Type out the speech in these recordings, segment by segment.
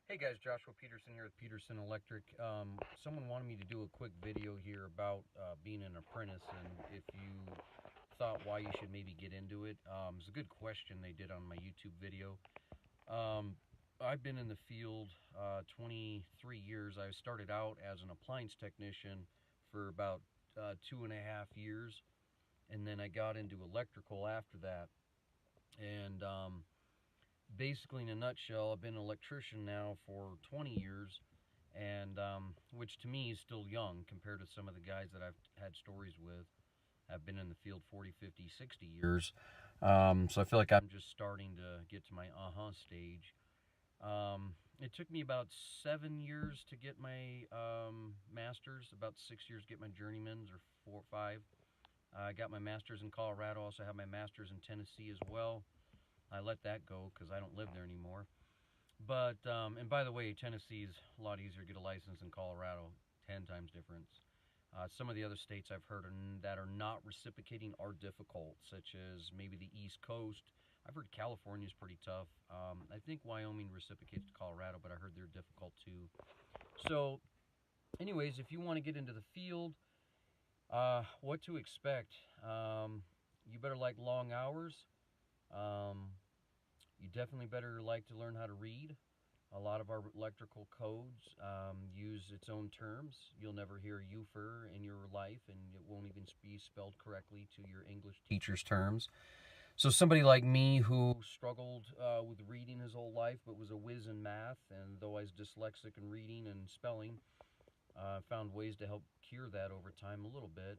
Hey guys, Joshua Peterson here with Peterson Electric. Someone wanted me to do a quick video here about being an apprentice, and if you thought why you should maybe get into it. It's a good question they did on my YouTube video. Um, I've been in the field 23 years. I started out as an appliance technician for about 2.5 years, and then I got into electrical after that. And basically, in a nutshell, I've been an electrician now for 20 years, and which to me is still young compared to some of the guys that I've had stories with. I've been in the field 40, 50, 60 years. So I feel like I'm just starting to get to my stage. It took me about 7 years to get my master's, about 6 years to get my journeyman's, or 4 or 5. I got my master's in Colorado. Also have my master's in Tennessee as well. I let that go because I don't live there anymore. But and by the way, Tennessee is a lot easier to get a license than Colorado, 10 times difference. Some of the other states I've heard that are not reciprocating are difficult, such as maybe the East Coast. I've heard California is pretty tough. I think Wyoming reciprocates to Colorado, but I heard they're difficult too. So, anyways, if you want to get into the field, what to expect? You better like long hours. Um, you definitely better like to learn how to read. A lot of our electrical codes use its own terms. You'll never hear UFER in your life, and it won't even be spelled correctly to your English teacher's terms. So somebody like me who struggled with reading his whole life, but was a whiz in math, and though I was dyslexic in reading and spelling, found ways to help cure that over time a little bit.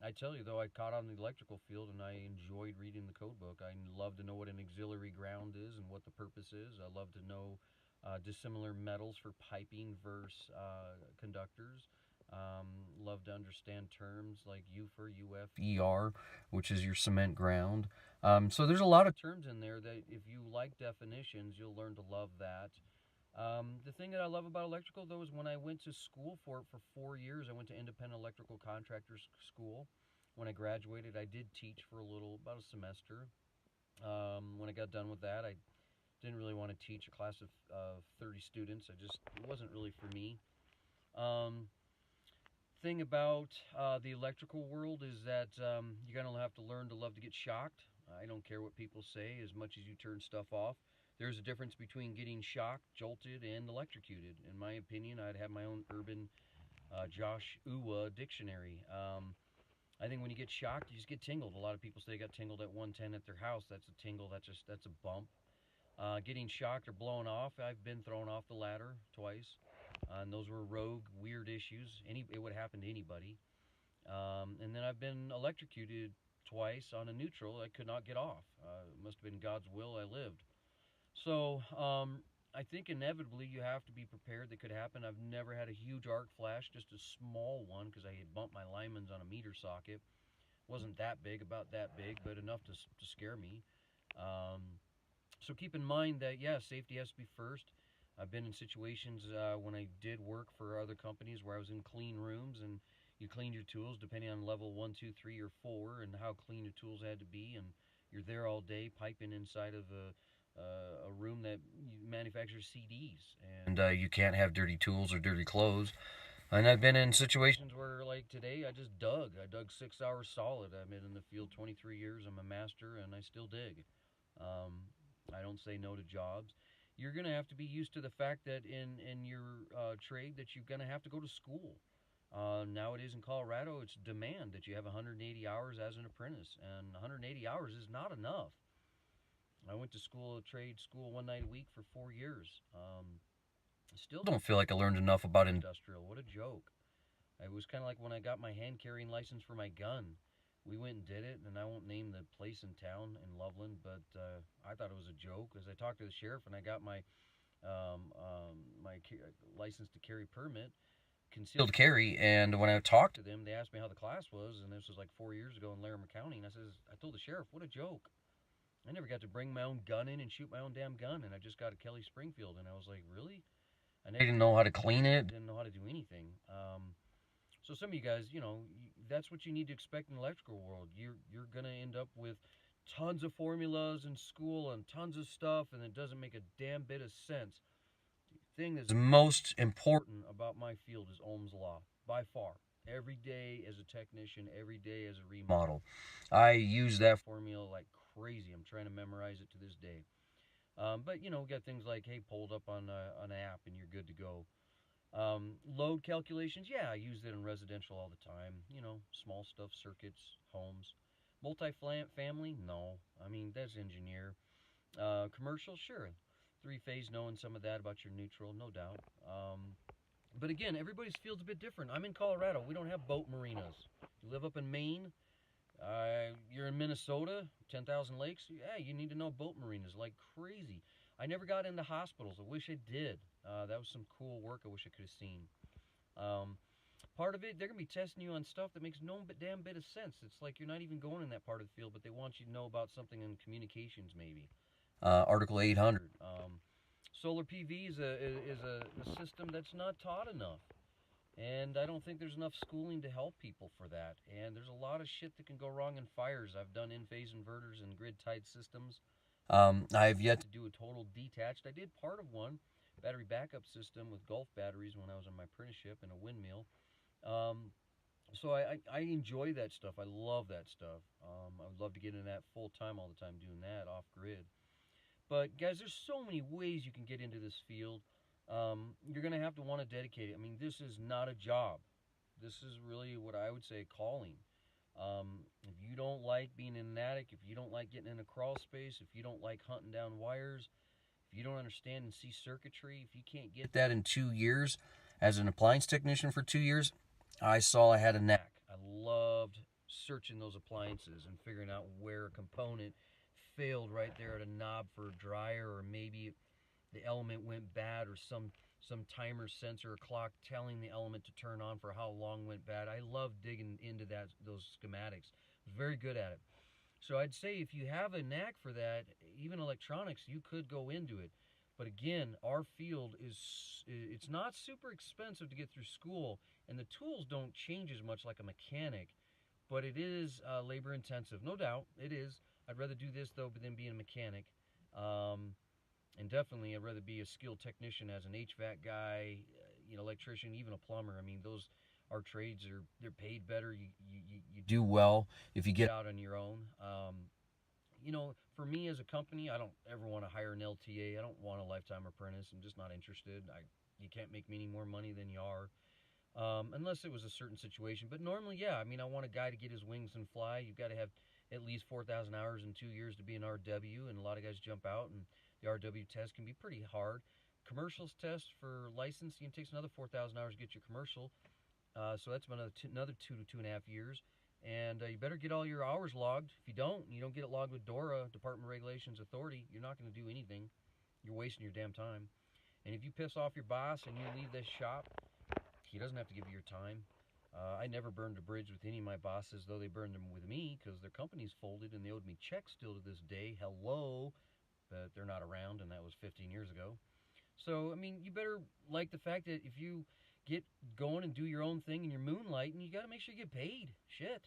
I tell you, though, I caught on the electrical field and I enjoyed reading the code book. I love to know what an auxiliary ground is and what the purpose is. I love to know dissimilar metals for piping versus conductors. Love to understand terms like UFER, UFER, which is your cement ground. So there's a lot of terms in there that if you like definitions, you'll learn to love that. The thing that I love about electrical, though, is when I went to school for it for 4 years. I went to independent electrical contractors school. When I graduated, I did teach for about a semester. When I got done with that, I didn't really want to teach a class of 30 students. It wasn't really for me. Um, thing about the electrical world is that you're going to have to learn to love to get shocked. I don't care what people say as much as you turn stuff off. There's a difference between getting shocked, jolted, and electrocuted. In my opinion, I'd have my own urban Josh Uwa dictionary. I think when you get shocked, you just get tingled. A lot of people say they got tingled at 110 at their house. That's a tingle. That's a bump. Getting shocked or blown off. I've been thrown off the ladder twice, and those were rogue, weird issues. It would happen to anybody. And then I've been electrocuted twice on a neutral I could not get off. It must have been God's will I lived. So I think inevitably you have to be prepared. That could happen. I've never had a huge arc flash, just a small one because I had bumped my lineman's on a meter socket. Wasn't that big, about that big, but enough to scare me. So keep in mind that, yeah, safety has to be first. I've been in situations when I did work for other companies where I was in clean rooms and you cleaned your tools depending on level 1, 2, 3, or 4 and how clean your tools had to be. And you're there all day piping inside of a room that manufactures CDs. And you can't have dirty tools or dirty clothes. And I've been in situations where, like today, I just dug. I dug 6 hours solid. I've been in the field 23 years. I'm a master, and I still dig. I don't say no to jobs. You're going to have to be used to the fact that in your trade that you're going to have to go to school. Nowadays in Colorado, it's demand that you have 180 hours as an apprentice, and 180 hours is not enough. I went to school, a trade school, one night a week for 4 years. I still don't feel like I learned enough about industrial. What a joke. It was kind of like when I got my hand carrying license for my gun. We went and did it, and I won't name the place in town in Loveland, but I thought it was a joke. As I talked to the sheriff and I got my license to carry permit, concealed carry, and when I talked to them, they asked me how the class was, and this was like 4 years ago in Larimer County, and I told the sheriff, what a joke. I never got to bring my own gun in and shoot my own damn gun, and I just got a Kelly Springfield, and I was like, really? I didn't know how to clean it, didn't know how to do anything. So some of you guys, that's what you need to expect in the electrical world. You're gonna end up with tons of formulas in school and tons of stuff, and it doesn't make a damn bit of sense. thing that's most important about my field is Ohm's Law, by far. Every day as a technician, every day as a remodel. I use that formula like crazy. I'm trying to memorize it to this day. But, we got things like, hey, pulled up on an app and you're good to go. Load calculations, yeah, I use it in residential all the time. Small stuff, circuits, homes. Multi-family, no. I mean, that's engineer. Commercial, sure. Three-phase, knowing some of that about your neutral, no doubt. But again, everybody's field's a bit different. I'm in Colorado. We don't have boat marinas. You live up in Maine. You're in Minnesota, 10,000 lakes. Yeah, you need to know boat marinas like crazy. I never got into hospitals. I wish I did. That was some cool work I wish I could have seen. Um, Part of it, they're going to be testing you on stuff that makes no damn bit of sense. It's like you're not even going in that part of the field, but they want you to know about something in communications, maybe. Article 800. Solar PV is a system that's not taught enough. And I don't think there's enough schooling to help people for that. And there's a lot of shit that can go wrong in fires. I've done in-phase inverters and grid-tied systems. I've yet to do a total detached. I did part of one, battery backup system with Gulf batteries when I was on my apprenticeship in a windmill. So I enjoy that stuff. I love that stuff. I would love to get into that full-time all the time doing that off-grid. But, guys, there's so many ways you can get into this field. You're going to have to want to dedicate it. I mean, this is not a job. This is really what I would say calling. If you don't like being in an attic, if you don't like getting in a crawl space, if you don't like hunting down wires, if you don't understand and see circuitry, if you can't get that in 2 years, as an appliance technician for 2 years, I saw I had a knack. I loved searching those appliances and figuring out where a component failed right there at a knob for a dryer, or maybe the element went bad, or some timer sensor or clock telling the element to turn on for how long went bad. I love digging into those schematics. I was very good at it. So I'd say if you have a knack for that, even electronics, you could go into it. But again, our field it's not super expensive to get through school, and the tools don't change as much like a mechanic, but it is labor intensive, no doubt. It is. I'd rather do this though than being a mechanic. And definitely, I'd rather be a skilled technician as an HVAC guy, electrician, even a plumber. I mean, our trades they're paid better. You do well if you get out on your own. For me as a company, I don't ever want to hire an LTA. I don't want a lifetime apprentice. I'm just not interested. You can't make me any more money than you are, unless it was a certain situation. But normally, yeah. I mean, I want a guy to get his wings and fly. You've got to have at least 4,000 hours in 2 years to be an RW, and a lot of guys jump out, and the RW test can be pretty hard. Commercials test for licensing, it takes another 4,000 hours to get your commercial. So that's another 2 to 2.5 years. And you better get all your hours logged. If you don't get it logged with DORA, Department of Regulations Authority, you're not going to do anything. You're wasting your damn time. And if you piss off your boss and you leave this shop, he doesn't have to give you your time. I never burned a bridge with any of my bosses, though they burned them with me because their companies folded and they owed me checks still to this day. Hello. But they're not around, and that was 15 years ago. So, I mean, you better like the fact that if you get going and do your own thing and you're moonlighting, you got to make sure you get paid. Shit.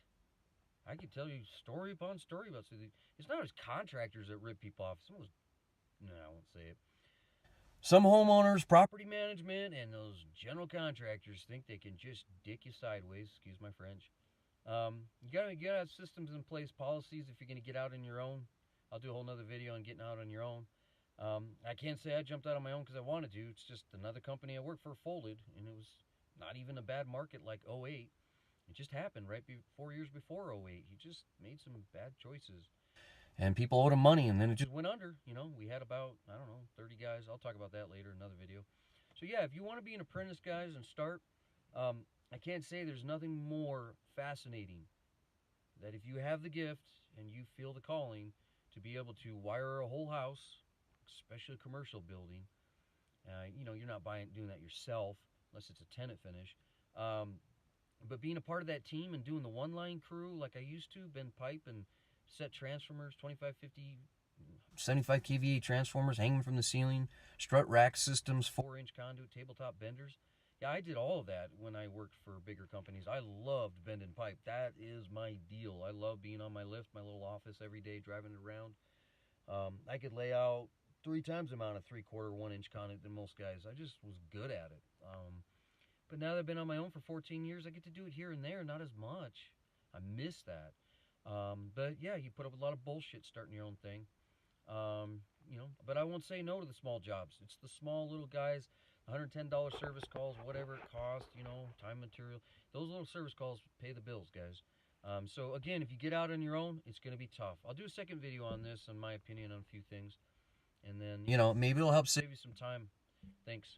I could tell you story upon story about it. It's not always contractors that rip people off. No, I won't say it. Some homeowners, property management, and those general contractors think they can just dick you sideways. Excuse my French. You gotta have systems in place, policies if you're gonna get out on your own. I'll do a whole nother video on getting out on your own. I can't say I jumped out on my own because I wanted to. It's just another company I worked for folded, and it was not even a bad market like '08. It just happened right 4 years before '08. He just made some bad choices. And people owed him money, and then it just went under. We had about, 30 guys. I'll talk about that later in another video. So, yeah, if you want to be an apprentice, guys, and start, I can't say there's nothing more fascinating that if you have the gift and you feel the calling to be able to wire a whole house, especially a commercial building, you're not doing that yourself unless it's a tenant finish. But being a part of that team and doing the one-line crew like I used to, bend pipe and set transformers, 25, 50, 75 kVA transformers hanging from the ceiling, strut rack systems, 4-inch conduit, tabletop benders. Yeah, I did all of that when I worked for bigger companies. I loved bending pipe. That is my deal. I love being on my lift, my little office every day, driving it around. I could lay out 3 times the amount of 3/4, 1-inch conduit than most guys. I just was good at it. But now that I've been on my own for 14 years, I get to do it here and there, not as much. I miss that. But yeah, you put up a lot of bullshit starting your own thing. You know, but I won't say no to the small jobs. It's the small little guys, $110 service calls, whatever it costs, you know, time, material. Those little service calls pay the bills, guys. So again, if you get out on your own, it's going to be tough. I'll do a second video on this, on my opinion on a few things. And then, you know, maybe it'll help save you some time. Thanks.